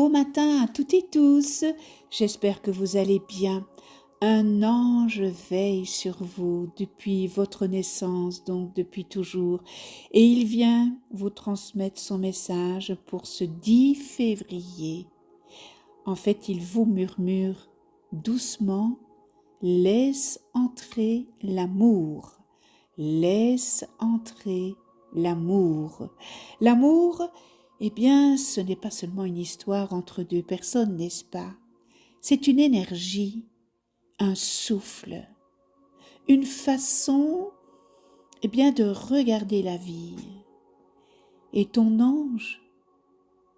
Beau matin à toutes et tous, j'espère que vous allez bien. Un ange veille sur vous depuis votre naissance, donc depuis toujours, et il vient vous transmettre son message pour ce 10 février. En fait, il vous murmure doucement, laisse entrer l'amour, laisse entrer l'amour. L'amour, eh bien, ce n'est pas seulement une histoire entre deux personnes, n'est-ce pas? C'est une énergie, un souffle, une façon, eh bien, de regarder la vie. Et ton ange,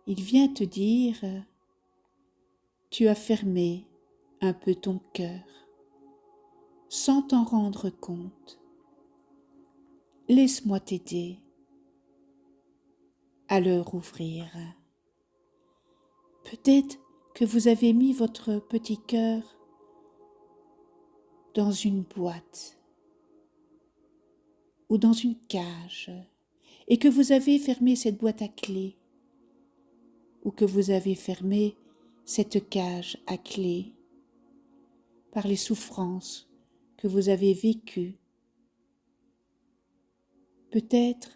il vient te dire, tu as fermé un peu ton cœur, sans t'en rendre compte. Laisse-moi t'aider à le rouvrir. Peut-être que vous avez mis votre petit cœur dans une boîte ou dans une cage et que vous avez fermé cette boîte à clé ou que vous avez fermé cette cage à clé par les souffrances que vous avez vécues. Peut-être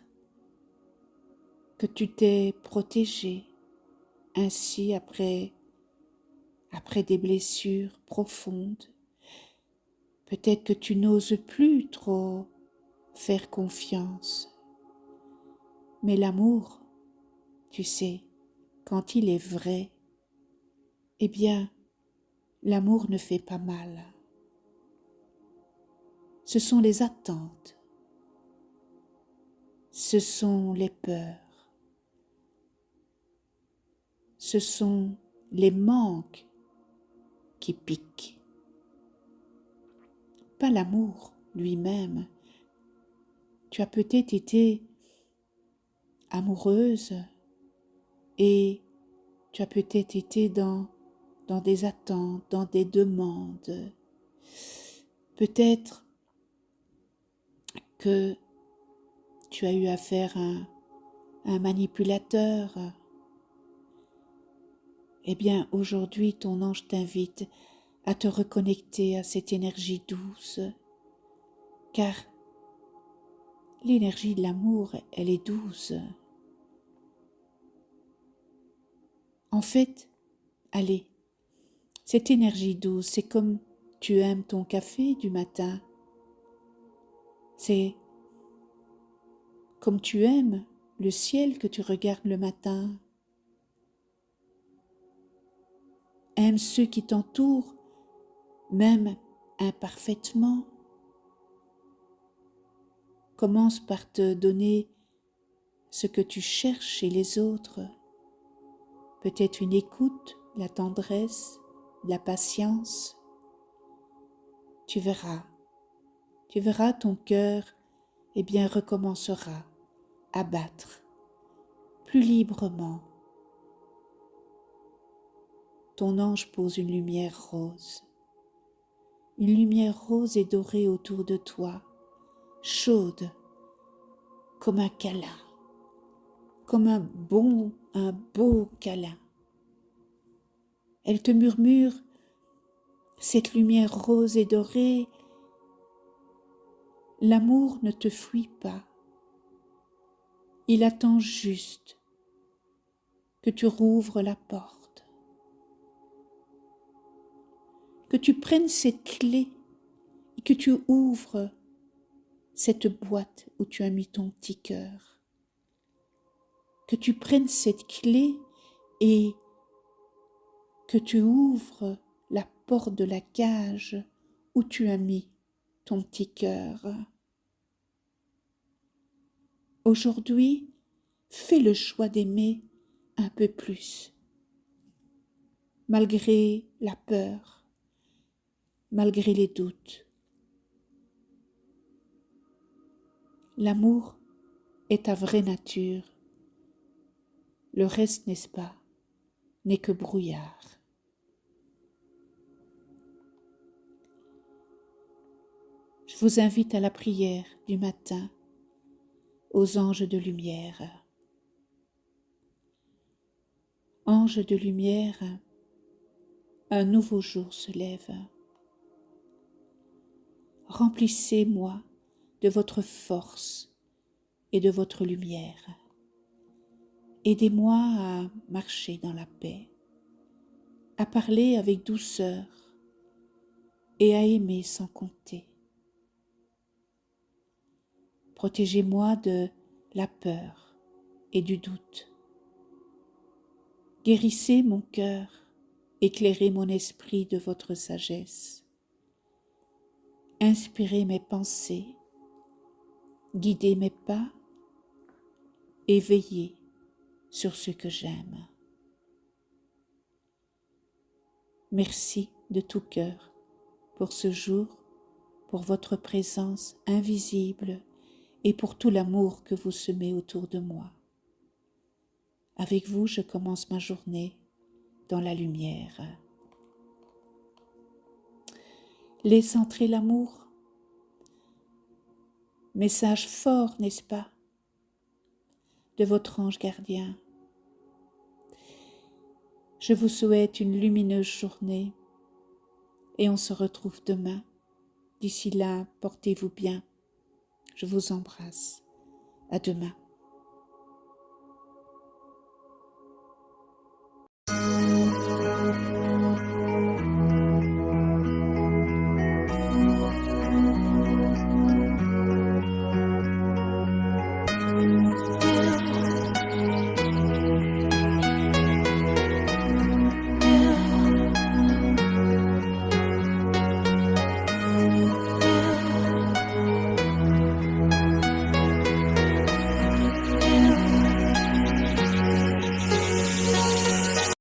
que tu t'es protégé ainsi après des blessures profondes. Peut-être que tu n'oses plus trop faire confiance. Mais l'amour, tu sais, quand il est vrai, eh bien, l'amour ne fait pas mal. Ce sont les attentes, ce sont les peurs, ce sont les manques qui piquent. Pas l'amour lui-même. Tu as peut-être été amoureuse et tu as peut-être été dans des attentes, dans des demandes. Peut-être que tu as eu affaire à un manipulateur. Eh bien, aujourd'hui, ton ange t'invite à te reconnecter à cette énergie douce, car l'énergie de l'amour, elle est douce. En fait, allez, cette énergie douce, c'est comme tu aimes ton café du matin. C'est comme tu aimes le ciel que tu regardes le matin. Aime ceux qui t'entourent, même imparfaitement. Commence par te donner ce que tu cherches chez les autres. Peut-être une écoute, la tendresse, la patience. Tu verras ton cœur, eh bien, recommencera à battre plus librement. Ton ange pose une lumière rose et dorée autour de toi, chaude comme un câlin, comme un beau câlin. Elle te murmure, cette lumière rose et dorée, l'amour ne te fuit pas. Il attend juste que tu rouvres la porte, que tu prennes cette clé et que tu ouvres cette boîte où tu as mis ton petit cœur. Que tu prennes cette clé et que tu ouvres la porte de la cage où tu as mis ton petit cœur. Aujourd'hui, fais le choix d'aimer un peu plus, malgré la peur, malgré les doutes. L'amour est ta vraie nature. Le reste, n'est-ce pas, n'est que brouillard. Je vous invite à la prière du matin aux anges de lumière. Ange de lumière, un nouveau jour se lève. Remplissez-moi de votre force et de votre lumière. Aidez-moi à marcher dans la paix, à parler avec douceur et à aimer sans compter. Protégez-moi de la peur et du doute. Guérissez mon cœur, éclairez mon esprit de votre sagesse. Inspirez mes pensées, guidez mes pas et veillez sur ce que j'aime. Merci de tout cœur pour ce jour, pour votre présence invisible et pour tout l'amour que vous semez autour de moi. Avec vous, je commence ma journée dans la lumière. Laisse entrer l'amour. Message fort, n'est-ce pas, de votre ange gardien. Je vous souhaite une lumineuse journée et on se retrouve demain. D'ici là, portez-vous bien. Je vous embrasse. À demain.